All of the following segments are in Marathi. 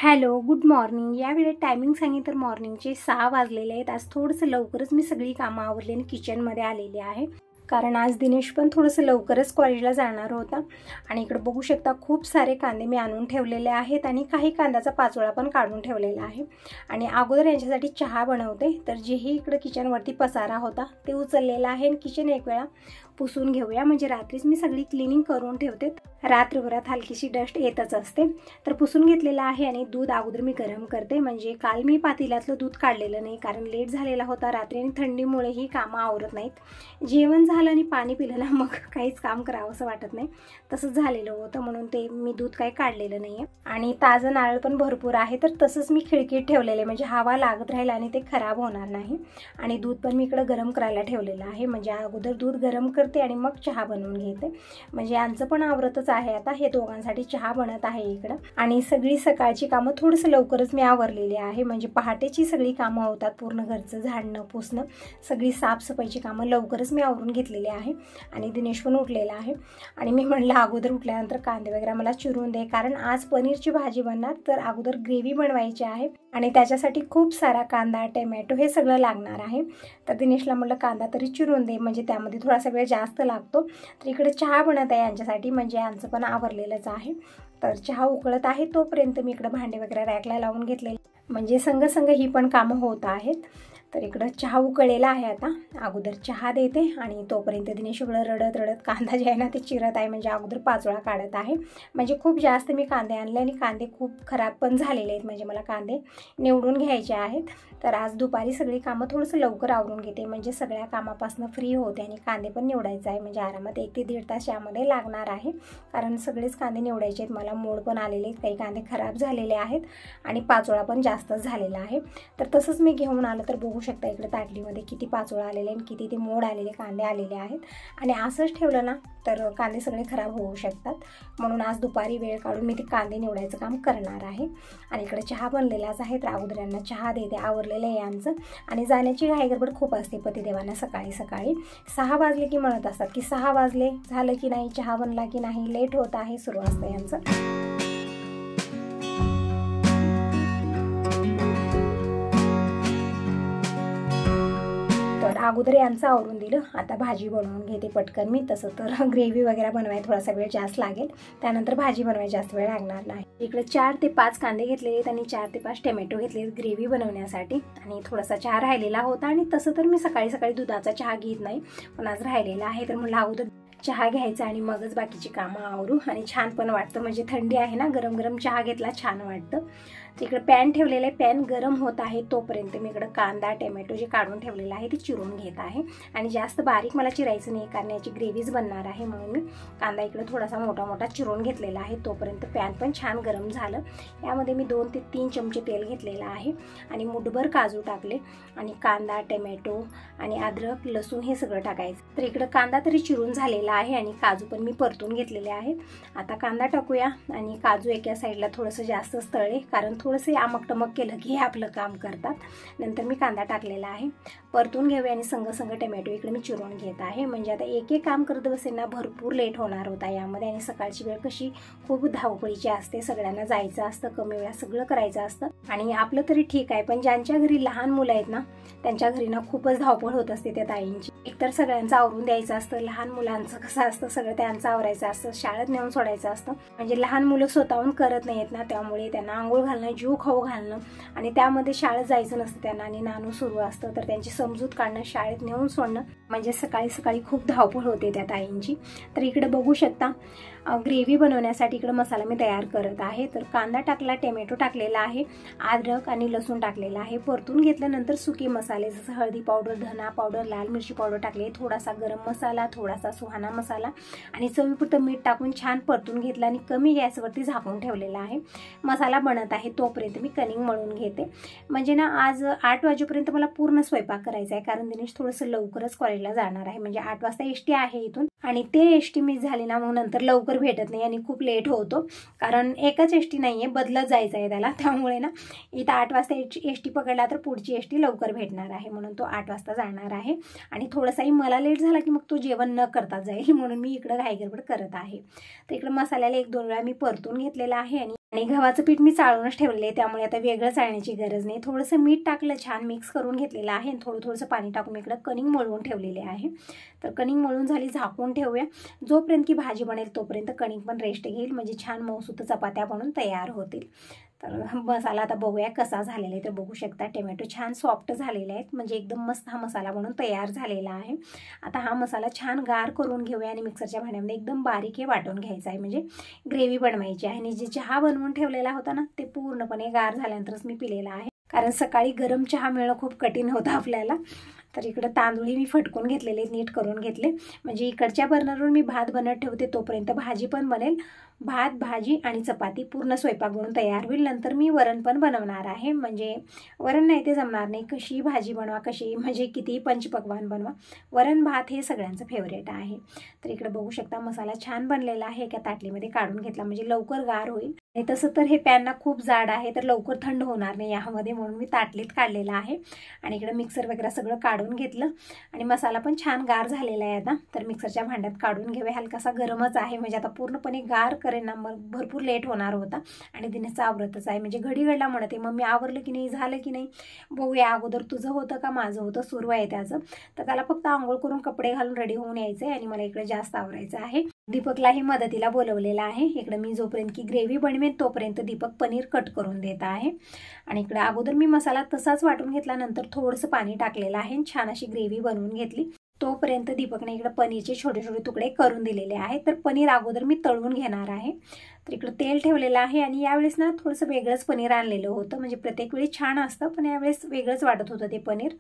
Hello, good morning. यावेळी टायमिंग सांगितलं तर मॉर्निंगचे 6 वाजलेले आहेत। आज थोडंसं लवकरच मी सगळी कामं आवरली आणि किचनमध्ये आलेली आहे, कारण आज दिनेश पण थोडंसं लवकरच कॉलेजला जाणार होता। आणि इकडे बघू शकता खूप सारे कांदे मी आणून ठेवलेले आहेत आणि काही कांद्याचा पाचोळा पण काढून ठेवलेला आहे। आणि अगोदर यांच्यासाठी चहा बनवते, तर जेही इकडे किचनवरती पसारा होता ते उचललेला आहे आणि किचन एक वेळा पुसून घेऊया, म्हणजे रात्रीच मी सगळी क्लिनिंग करून ठेवते। रात्रभरात हलकीशी डस्ट येतच असते, तर पुसून घेतलेला आहे। आणि दूध अगोदर मी गरम करते, म्हणजे काल मी पातेल्यातलं दूध काढलेलं नाही, कारण लेट झालेला होता रात्री आणि थंडीमुळे ही कामं आवरत नाहीत। जेवण झालं आणि पाणी पिलं ना, मग काहीच काम करावं असं वाटत नाही, तसंच झालेलं होतं, म्हणून ते मी दूध काही काढलेलं नाहीये। आणि ताजं नारळ पण भरपूर आहे, तर तसंच मी खिडकीत ठेवलेले, म्हणजे हवा लागत राहील आणि ते खराब होणार नाही। आणि दूध पण मी इकडे गरम करायला ठेवलेलं आहे, म्हणजे अगोदर दूध गरम करते आणि मग चहा बनवून घेते, म्हणजे यांचं पण आवरतच आहे। आता हे दोघांसाठी चहा बनत आहे इकडं। आणि सगळी सकाळची कामं थोडंसं लवकरच मी आवरलेली आहे, म्हणजे पहाटेची सगळी कामं होतात, पूर्ण घरचं झाडणं पुसणं सगळी साफसफाईची कामं लवकरच मी आवरून घेतलेली आहे। आणि दिनेश पण उठलेला आहे, आणि मी म्हणलं अगोदर उठल्यानंतर कांदे वगैरे मला चिरून दे, कारण आज पनीरची भाजी बनणार, तर अगोदर ग्रेव्ही बनवायची आहे आणि त्याच्यासाठी खूप सारा कांदा टोमॅटो हे सगळं लागणार आहे। तर दिनेशला म्हटलं कांदा तरी चिरून दे, म्हणजे त्यामध्ये थोडासा वेळ जास्त लागतो। तर इकडे चहा बनत आहे यांच्यासाठी, म्हणजे यांचं पण आवरलेलंच आहे। तर चहा उकळत आहे तोपर्यंत मी इकडे भांडे वगैरे रॅकला लावून घेतलेले, म्हणजे संग संग ही पण कामं होत आहेत। तर इकडं चहा उकळलेला आहे, आता अगोदर चहा देते आणि तोपर्यंत दिनेश इकडं रडत रडत कांदा जे आहे ना ते चिरत आहे, म्हणजे अगोदर पाचोळा काढत आहे। म्हणजे खूप जास्त मी कांदे आणले आणि कांदे खूप खराब पण झालेले आहेत, म्हणजे मला कांदे निवडून घ्यायचे आहेत। तर आज दुपारी सगळी कामं थोडंसं लवकर आवरून घेते, म्हणजे सगळ्या कामापासून फ्री होते आणि कांदे पण निवडायचे आहे, म्हणजे आरामात 1 ते 1.5 तास यामध्ये लागणार आहे, कारण सगळेच कांदे निवडायचे आहेत। मला मोड पण आलेले आहेत, काही कांदे खराब झालेले आहेत आणि पाचोळा पण जास्तच झालेला आहे। तर तसंच मी घेऊन आलं, तर बघू शकता इकडे ताटलीमध्ये किती पाचोळा आलेले आणि किती ते मोड आलेले कांदे आलेले आहेत। आणि असंच ठेवलं ना तर कांदे सगळे खराब होऊ शकतात, म्हणून आज दुपारी वेळ काढून मी ते कांदे निवडायचं काम करणार आहे। आणि इकडे चहा बनलेलाच आहे, तर अगोदर यांना चहा देते, आवरलेलं आहे यांचं। आणि जाण्याची घाई गडबड खूप असते पतिदेवांना सकाळी सकाळी। 6 वाजले की म्हणत असतात की 6 वाजले, झालं की नाही, चहा बनला की नाही, लेट होत आहे, सुरू असतं यांचं। तर अगोदर यांचं आवरून दिलं, आता भाजी बनवून घेते पटकन मी। तसं तर ग्रेव्ही वगैरे बनवायला थोडासा वेळ जास्त लागेल, त्यानंतर भाजी बनवायला जास्त वेळ लागणार नाही। इकडे 4 ते 5 कांदे घेतलेले आहेत आणि 4 ते 5 टोमॅटो घेतले ग्रेव्ही बनवण्यासाठी। आणि थोडासा चहा राहिलेला होता, आणि तसं तर मी सकाळी सकाळी दुधाचा चहा घेत नाही, पण आज राहिलेला आहे, तर म्हणलं अगोदर चहा घ्यायचा आणि मगच बाकीची कामं आवरू, आणि छान पण वाटतं, म्हणजे थंडी आहे ना, गरम गरम चहा घेतला छान वाटतं। इकडे पॅन ठेवलेलं आहे, पॅन गरम होत आहे तोपर्यंत मी इकडे कांदा टोमॅटो जे काढून ठेवलेलं आहे ते चिरून घेत आहे। आणि जास्त बारीक मला चिरायचं नाही, कारण याची ग्रेव्हीच बनणार आहे, म्हणून मी कांदा इकडे थोडासा मोठा मोठा चिरून घेतलेला आहे। तोपर्यंत पॅन पण छान गरम झालं, यामध्ये मी 2 ते 3 चमचे तेल घेतलेलं आहे आणि मुठभर काजू टाकले, आणि कांदा टोमॅटो आणि अद्रक लसूण हे सगळं टाकायचं। तर इकडे कांदा तरी चिरून झालेला आहे आणि काजू पण मी परतून घेतलेले आहेत। आता कांदा टाकूया, आणि काजू एका साईडला थोडंसं जास्तच तळले, कारण थोडंसं आमक केलं की हे आपलं काम करतात। नंतर मी कांदा टाकलेला आहे, परतून घेऊया, आणि संग संग टोमॅटो इकडे मी चिरून घेत आहे, म्हणजे आता एक एक काम करत बसेल ना भरपूर लेट होणार होता यामध्ये। आणि सकाळची वेळ कशी खूप धावपळीची असते, सगळ्यांना जायचं असतं, कमी वेळात सगळं करायचं असतं। आणि आपलं तरी ठीक आहे, पण ज्यांच्या घरी लहान मुलं आहेत ना त्यांच्या घरी ना खूपच धावपळ होत असते त्या ताईंची। एकतर सगळ्यांचं आवरून द्यायचं असतं, लहान मुलांचं कसं असतं सगळं त्यांचं आवरायचं असतं, शाळेत नेऊन सोडायचं असतं, म्हणजे लहान मुलं स्वतःहून करत नाहीत ना, त्यामुळे त्यांना आंघोळ घालणं, जीव खाऊ घालणं, आणि त्यामध्ये शाळेत जायचं नसतं त्यांना, आणि नाणू सुरू असतं, तर त्यांची समजूत काढणं, शाळेत नेऊन सोडणं, म्हणजे सकाळी सकाळी खूप धावपळ होते त्या ताईंची। तर इकडे बघू शकता ग्रेव्ही बनवण्यासाठी इकडे मसाला मी तयार करत आहे। तर कांदा टाकला, टोमॅटो टाकलेला आहे, अद्रक आणि लसूण टाकलेला आहे, परतून घेतल्यानंतर सुके मसाले जसं हळदी पावडर, धना पावडर, लाल मिरची पावडर टाकले, थोडासा गरम मसाला, थोडासा सुहाना मसाला आणि चवीपुरतं मीठ टाकून छान परतून घेतलं, आणि कमी गॅसवरती झाकून ठेवलेला आहे। मसाला बनत आहे तोपर्यंत मी कणिक मळून घेते, म्हणजे ना आज 8 वाजेपर्यंत मला पूर्ण स्वयंपाक करायचा आहे, कारण दिनेश थोडंसं लवकरच कॉलेजला जाणार आहे, म्हणजे 8 वाजता एसटी आहे इथून, आणि ते एसटी मिस झाली ना मग नंतर लवकर भेटत नाही आणि खूप लेट होतो, कारण एकच एसटी नाहीये, बदलत जायचं आहे त्याला, त्यामुळे ना इथं 8 वाजता एसटी पकडला तर पुढची एसटी लवकर भेटणार आहे, म्हणून तो 8 वाजता जाणार आहे। आणि थोडासाही मला लेट झाला की मग तो जेवण न करता जाईल, म्हणून मी इकडे घाई गडबड करत आहे। तर इकडे मसाल्याला 1-2 वेळा मी परतून घेतलेला आहे, आणि आणि गव्हाचं पीठ मी चाळूनच ठेवलेलं आहे, त्यामुळे आता वेगळं चाळण्याची गरज नाही। थोडंसं मीठ टाकलं, छान मिक्स करून घेतलेलं आहे। थोडंसं पाणी टाकून इकडं कणिक मळून ठेवलेले आहे। तर कणिक मळून झाली, झाकून ठेवूया। जोपर्यंत की भाजी बनेल तोपर्यंत कणिक पण रेस्ट घेईल, म्हणजे छान मऊसूत चपात्या बनून तयार होतील। तर मसाला आता बघूया कसा झालेला आहे। तर बघू शकता टोमॅटो छान सॉफ्ट झालेले आहेत, म्हणजे एकदम मस्त हा मसाला बनून तयार झालेला आहे। आता हा मसाला छान गार करून घेऊया आणि मिक्सरच्या भांड्यामध्ये एकदम बारीक हे वाटून घ्यायचा आहे, म्हणजे ग्रेव्ही बनवायची आहे। आणि जे चहा बनवून ठेवलेला होता ना, ते पूर्णपणे गार झाल्यानंतरच मी पिलेला आहे, कारण सकाळी गरम चहा मिळणं खूप कठीण होतं आपल्याला। तर इकडे तांदूळही मी फटकून घेतलेले, नीट करून घेतले, म्हणजे इकडच्या बर्नरवर मी भात बनत ठेवते तोपर्यंत भाजी पण बनेल। भात, भाजी आणि चपाती पूर्ण स्वयंपाक बनवून तयार होईल। नंतर मी वरण पण बनवणार आहे, म्हणजे वरण नाही ते जमणार नाही, कशी भाजी बनवा, कशी म्हणजे किती पंचपक्वान्न बनवा, वरण भात हे सगळ्यांचं फेवरेट आहे। तर इकडे बघू शकता मसाला छान बनलेला आहे, एका ताटलीमध्ये काढून घेतला, म्हणजे लवकर गार होईल। आणि तसं तर हे पॅन ना खूप जाड आहे, तर लवकर थंड होणार नाही यामध्ये, म्हणून मी ताटलीत काढलेला आहे। आणि इकडे मिक्सर वगैरे सगळं काढून घेतलं आणि मसाला पण छान गार झालेला आहे आता। तर मिक्सरच्या भांड्यात काढून घेऊया, हलकासा गरमच आहे, म्हणजे आता पूर्णपणे गार करेन ना, मग भरपूर लेट होणार होता आणि दिनेशचा आवरतच आहे, म्हणजे घडी घडला म्हणते मम्मी आवरलं की नाही, झालं की नाही, बघूया अगोदर तुझं होतं का माझं होतं, सुरू आहे त्याचं। तर त्याला फक्त आंघोळ करून कपडे घालून रेडी होऊन यायचं आहे आणि मला इकडे जास्त आवरायचं आहे। दीपकलाही मदतीला बोलवलेलं आहे। इकडे मी जोपर्यंत की ग्रेव्ही बनवेन तोपर्यंत दीपक पनीर कट करून देत आहे। आणि इकडे अगोदर मी मसाला तसाच वाटून घेतला, नंतर थोडंसं पाणी टाकलेलं आहे, छान अशी ग्रेव्ही बनवून घेतली। तोपर्यंत दीपकने इकडे पनीरचे छोटे छोटे तुकडे करून दिलेले आहेत। तर पनीर अगोदर मी तळून घेणार आहे। तर इकडे तेल ठेवलेलं आहे आणि यावेळेस ना थोडंसं वेगळंच पनीर आणलेलं होतं, म्हणजे प्रत्येक वेळी छान असतं पण यावेळेस वेगळंच वाटत होतं ते पनीर।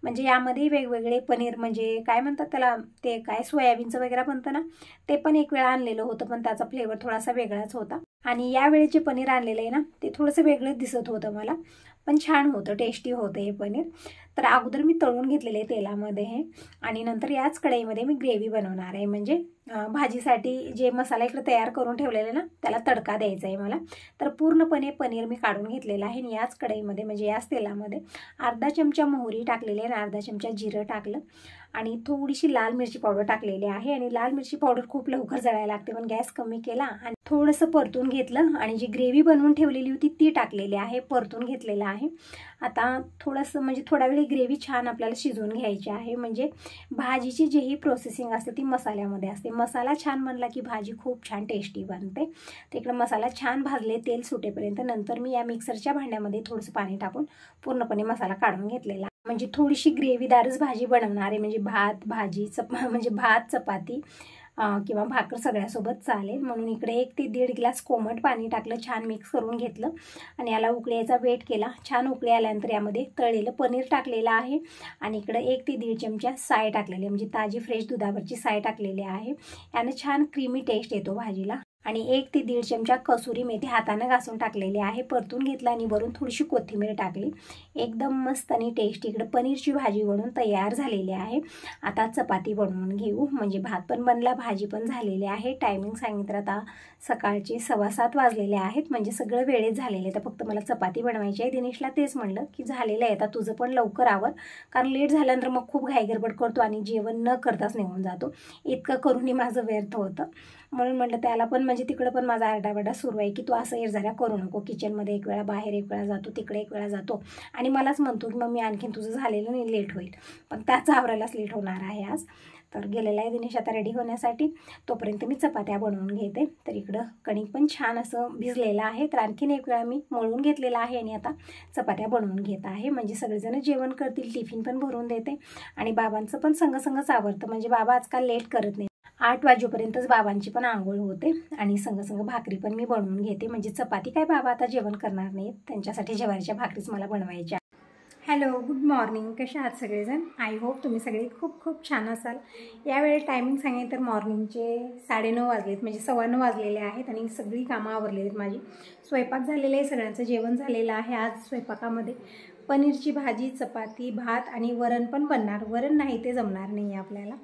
म्हणजे यामध्ये वेगवेगळे पनीर, म्हणजे काय म्हणतात त्याला, ते काय सोयाबीनचं वगैरे बनतं ना, ते पण एक वेळा आणलेलं होतं, पण त्याचा फ्लेवर थोडासा वेगळाच होता। आणि यावेळी जे पनीर आणलेलं आहे ना, ते थोडंसं वेगळंच दिसत होतं मला, पण छान होतं, टेस्टी होतं हे पनीर। तर अगोदर मी तळून घेतलेले तेलामध्ये हे, आणि नंतर याच कढईमध्ये मी ग्रेव्ही बनवणार आहे, म्हणजे भाजीसाठी जे मसाला इकडे तयार करून ठेवलेले ना, त्याला तडका द्यायचा आहे मला। तर पूर्णपणे पनीर मी काढून घेतलेलं आहे आणि याच कढईमध्ये, म्हणजे याच तेलामध्ये अर्धा चमचा मोहरी टाकलेली आहे आणि अर्धा चमचा जिरं टाकलं आणि थोडीशी लाल मिरची पावडर टाकलेली आहे। आणि लाल मिरची पावडर खूप लवकर जळायला लागते, पण गॅस कमी केला आणि थोडंसं परतून घेतलं आणि जी ग्रेव्ही बनवून ठेवलेली होती ती टाकलेली आहे, परतून घेतलेलं आहे। आता थोडंसं म्हणजे थोडा वेळ ग्रेव्ही छान आपल्याला शिजवून घ्यायची आहे, म्हणजे भाजीची जी ही प्रोसेसिंग असते ती मसाल्यामध्ये असते। मसाला छान बनला की भाजी खूप छान टेस्टी बनते। तर इकडे मसाला छान भाजले तेल सुटेपर्यंत, नंतर मी या मिक्सरच्या भांड्यामध्ये थोडंसं पाणी टाकून पूर्णपणे मसाला काढून घेतलेला, म्हणजे थोडीशी ग्रेव्हीदारच भाजी बनवणार आहे, म्हणजे भात भाजी म्हणजे भात चपाती किंवा भाकर सगळ्यासोबत चालेल, म्हणून इकडे 1 ते 1.5 ग्लास कोमट पाणी टाकलं, छान मिक्स करून घेतलं आणि याला उकळीचा वेट केला। छान उकळी आल्यानंतर यामध्ये तळलेलं पनीर टाकलेलं आहे आणि इकडे 1 ते 1.5 चमचा साय टाकलेली, म्हणजे ताजी फ्रेश दुधावरची साय टाकलेली आहे। याने छान क्रीमी टेस्ट येतो भाजीला। आणि 1 ते 1.5 चमचा कसुरी मेथी हाताने घासून टाकलेली आहे, परतून घेतला आणि वरून थोडीशी कोथिंबीर टाकली, एकदम मस्त आणि टेस्टी इकडे पनीरची भाजी बनवून तयार झालेली आहे। आता चपाती बनवून घेऊ, म्हणजे भात पण बनला, भाजी पण झालेली आहे। टायमिंग सांगितलं आता सकाळचे 6:15 वाजलेले आहेत, म्हणजे सगळं वेळेत झालेले, तर फक्त मला चपाती बनवायची आहे। दिनेशला तेच म्हणलं की झालेलं आहे, आता तुझं पण लवकर आवर, कारण लेट झाल्यानंतर मग खूप घाईगडबड करतो आणि जेवण न करताच निघून जातो, इतकं करूनही माझं व्यर्थ होतं। म्हणून म्हटलं त्याला पण, म्हणजे तिकडे पण माझा आरडाओरडा सुरू आहे की तू असं येरझाऱ्या करू नको, किचनमध्ये एक वेळा बाहेर एक वेळा जातो, तिकडे एक वेळा जातो आणि मलाच म्हणतो की मम्मी आणखीन तुझं झालेलं नाही, लेट होईल, पण त्याचं आवरायलाच लेट होणार आहे आज। तर गेलेला आहे दिनेश आता रेडी होण्यासाठी, तोपर्यंत मी चपात्या बनवून घेते। तर इकडं कणिक पण छान असं भिजलेलं आहे, तर आणखीन एक वेळा मी मळून घेतलेला आहे आणि आता चपात्या बनवून घेत आहे, म्हणजे सगळेजण जेवण करतील, टिफिन पण भरून देते आणि बाबांचं पण संगसंगच आवरतं, म्हणजे बाबा आजकाल लेट करत नाही। 8 वाजेपर्यंतच बाबांची पण आंघोळ होते आणि संग भाकरी पण मी बनवून घेते, म्हणजे चपाती काय बाबा आता जेवण करणार नाहीत, त्यांच्यासाठी ज्वारीच्या भाकरीच मला बनवायच्या। हॅलो, गुड मॉर्निंग, कशा आहात सगळेजण? आय होप तुम्ही सगळे खूप खूप छान असाल। यावेळी टायमिंग सांगितलं तर मॉर्निंगचे 9:30 वाजलेत, म्हणजे 9:15 वाजलेले आहेत आणि सगळी कामं आवरलेली आहेत माझी। स्वयंपाक झालेला आहे, सगळ्यांचं जेवण झालेलं आहे। आज स्वयंपाकामध्ये पनीरची भाजी, चपाती, भात आणि वरण पण बनणार, वरण नाही ते जमणार नाही आपल्याला।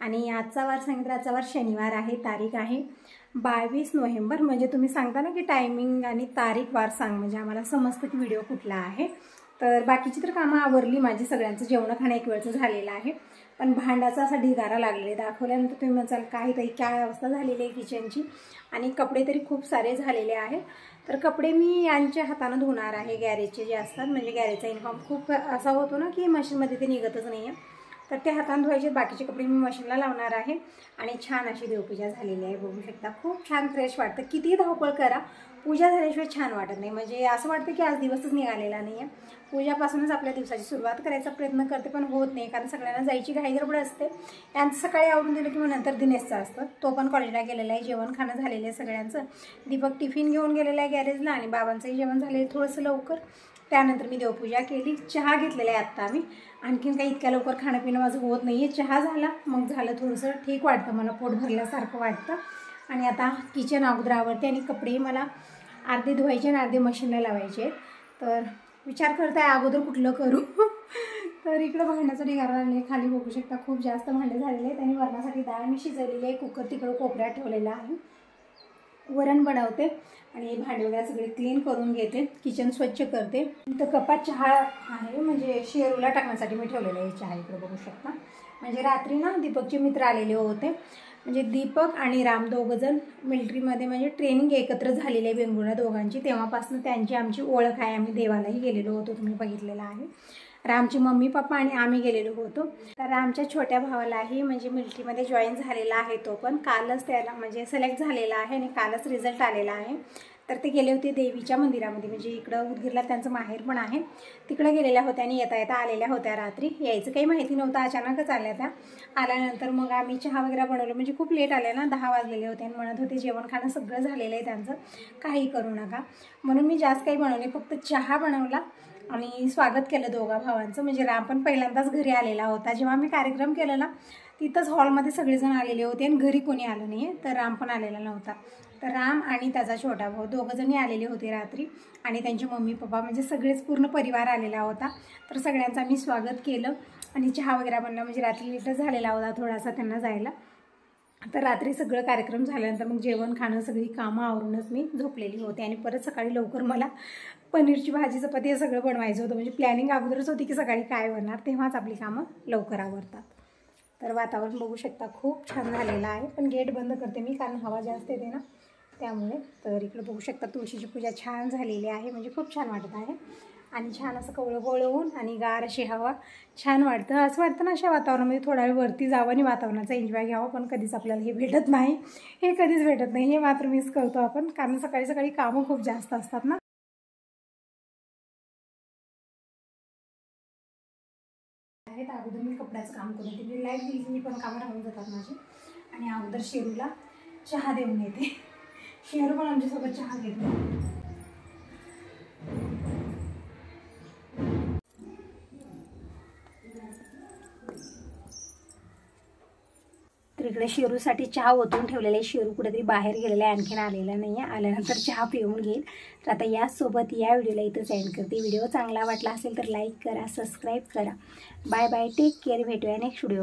आणि आजचा वार सांगितलं, आजचा वार शनिवार आहे, तारीख आहे 22 नोव्हेंबर, म्हणजे तुम्ही सांगता ना की टायमिंग आणि तारीख वार सांग, म्हणजे आम्हाला समजतं की व्हिडिओ कुठला आहे। तर बाकीची तर कामं आवरली माझी, सगळ्यांचं जेवण खाणं एक वेळचं झालेलं आहे, पण भांडाचा असा ढिगारा लागलेला आहे। दाखवल्यानंतर तुम्ही म्हणाल काय ताई काय अवस्था झालेली आहे किचनची, आणि कपडे तरी खूप सारे झालेले आहेत। तर कपडे मी यांच्या हाताने धुणार आहे, गॅरेजचे जे असतात. म्हणजे गॅरेजचा युनिफॉर्म खूप असा होतो ना की मशीनमध्ये ते निघतच नाही आहे, तर ते हाताने धुवायचे. बाकीचे कपडे मी मशीनला लावणार आहे. आणि छान अशी देवपूजा झालेली आहे, बघू शकता. खूप छान फ्रेश वाटतं. किती धावपळ करा, पूजा झाल्याशिवाय छान वाटत नाही. म्हणजे असं वाटतं की आज दिवसच निघालेला नाही आहे. पूजापासूनच आपल्या दिवसाची सुरुवात करायचा प्रयत्न करते, पण होत नाही, कारण सगळ्यांना जायची घाई गडबड असते. यांचं सकाळी आवरून दिलं किंवा नंतर दिनेशचं असतं, तो पण कॉलेजला गेलेला आहे. जेवण खाणं झालेलं आहे सगळ्यांचं. दीपक टिफिन घेऊन गेलेला आहे गॅरेजला, आणि बाबांचंही जेवण झालं आहे थोडंसं लवकर. त्यानंतर मी देवपूजा केली. चहा घेतलेला आहे आत्ता आम्ही. आणखीन काही इतक्या लवकर खाणं पिणं माझं होत नाही आहे. चहा झाला, मग झालं थोडंसं ठीक वाटतं, मला पोट भरल्यासारखं वाटतं. आणि आता किचन अगोदर आवडते, आणि कपडे मला अर्धे धुवायचे आणि अर्धे मशीनला लावायचे. तर विचार करत आहे अगोदर कुठलं करू. तर इकडं भांड्याचं ढिगारा लागले खाली, बघू शकता. खूप जास्त भांडे झालेले आहेत. आणि वरणासाठी डाळ मी शिजवलेली आहे, कुकर तिकडं कोपऱ्यात ठेवलेला आहे. वरण बनवते आणि भांडे वगैरे सगळे क्लीन करून घेते, किचन स्वच्छ करते. तर कपात चहा आहे, म्हणजे शेरूला टाकण्यासाठी मी ठेवलेला आहे चहा. इकडे बघू शकता. म्हणजे रात्री ना दीपकचे मित्र आलेले होते. म्हणजे दीपक आणि राम दोघंजण मिलिटरीमध्ये म्हणजे ट्रेनिंग एकत्र झालेली आहे वेंगुर्ला दोघांची. तेव्हापासून त्यांची आमची ओळख आहे. आम्ही देवालाही गेलेलो होतो, तुम्ही बघितलेलं आहे. रामची मम्मी पप्पा आणि आम्ही गेलेलो होतो. तर आमच्या छोट्या भावालाही म्हणजे मिलिटरीमध्ये जॉईन झालेला आहे. तो पण कालच त्याला म्हणजे सिलेक्ट झालेला आहे, आणि कालच रिझल्ट आलेला आहे. तर ते गेले होते देवीच्या मंदिरामध्ये, म्हणजे इकडं उदगीरला त्यांचं माहेर पण आहे, तिकडे गेलेल्या होत्या. आणि येता येता आलेल्या होत्या रात्री. यायचं काही माहिती नव्हतं, अचानकच आल्या त्या. आल्यानंतर मग आम्ही चहा वगैरे बनवलं, म्हणजे खूप लेट आल्या ना, 10 वाजलेले होते. आणि म्हणत होते जेवण खाणं सगळं झालेलं आहे त्यांचं, काही करू नका. म्हणून मी जास्त काही बनवले, फक्त चहा बनवला आणि स्वागत केलं दोघा भावांचं. म्हणजे राम पण पहिल्यांदाच घरी आलेला होता. जेव्हा मी कार्यक्रम केला ना, तिथंच हॉलमध्ये सगळेजण आलेले होते, आणि घरी कोणी आलं नाही आहे. तर राम पण आलेला नव्हता. तर राम आणि त्याचा छोटा भाऊ दोघंजणी आलेले होते रात्री, आणि त्यांचे मम्मी पप्पा म्हणजे सगळेच पूर्ण परिवार आलेला होता. तर सगळ्यांचं मी स्वागत केलं, आणि चहा वगैरे बनला. म्हणजे रात्री लेटच झालेला होता थोडासा त्यांना जायला. तर रात्री सगळं कार्यक्रम झाल्यानंतर मग जेवण खाणं सगळी कामं आवरूनच मी झोपलेली होते. आणि परत सकाळी लवकर मला पनीरची भाजी चपाती हे सगळं बनवायचं होतं. म्हणजे प्लॅनिंग अगोदरच होती की सकाळी काय बनणार, तेव्हाच आपली कामं लवकर आवरतात. तर वातावरण बघू शकता, खूप छान झालेलं आहे. पण गेट बंद करते मी, कारण हवा जास्त येते ना त्यामुळे. तर इकडे बघू शकता तुळशीची पूजा छान झालेली आहे, म्हणजे खूप छान वाटत आहे. आणि छान असं कवळं कवळं होऊन आणि गार अशी हवा, छान वाटतं. असं वाटतं ना अशा वातावरणामध्ये थोडा वेळ वरती जावं आणि वातावरणाचा एन्जॉय घ्यावं, पण कधीच आपल्याला हे भेटत नाही. हे कधीच भेटत नाही, हे मात्र मिस करतो आपण, कारण सकाळी सकाळी कामं खूप जास्त असतात ना. अगोदर मी कपड्याचं काम करते, ती लाईट गेली मी पण कामं राहून जातात माझी. आणि अगोदर शेरूला चहा देऊन येते. शेरू पण आमच्यासोबत चहा घेतो. तर इकडे शेरूसाठी चहा ओतून ठेवलेला आहे. शेरू कुठेतरी बाहेर गेलेला आहे, आणखीन आलेला नाही आहे. आल्यानंतर चहा पिऊन घेईल. तर आता यासोबत या व्हिडिओला इथंच एंड करते. व्हिडिओ चांगला वाटला असेल तर लाईक करा, सबस्क्राईब करा. Bye bye, take care. भेटूया नेक्स्ट व्हिडिओ.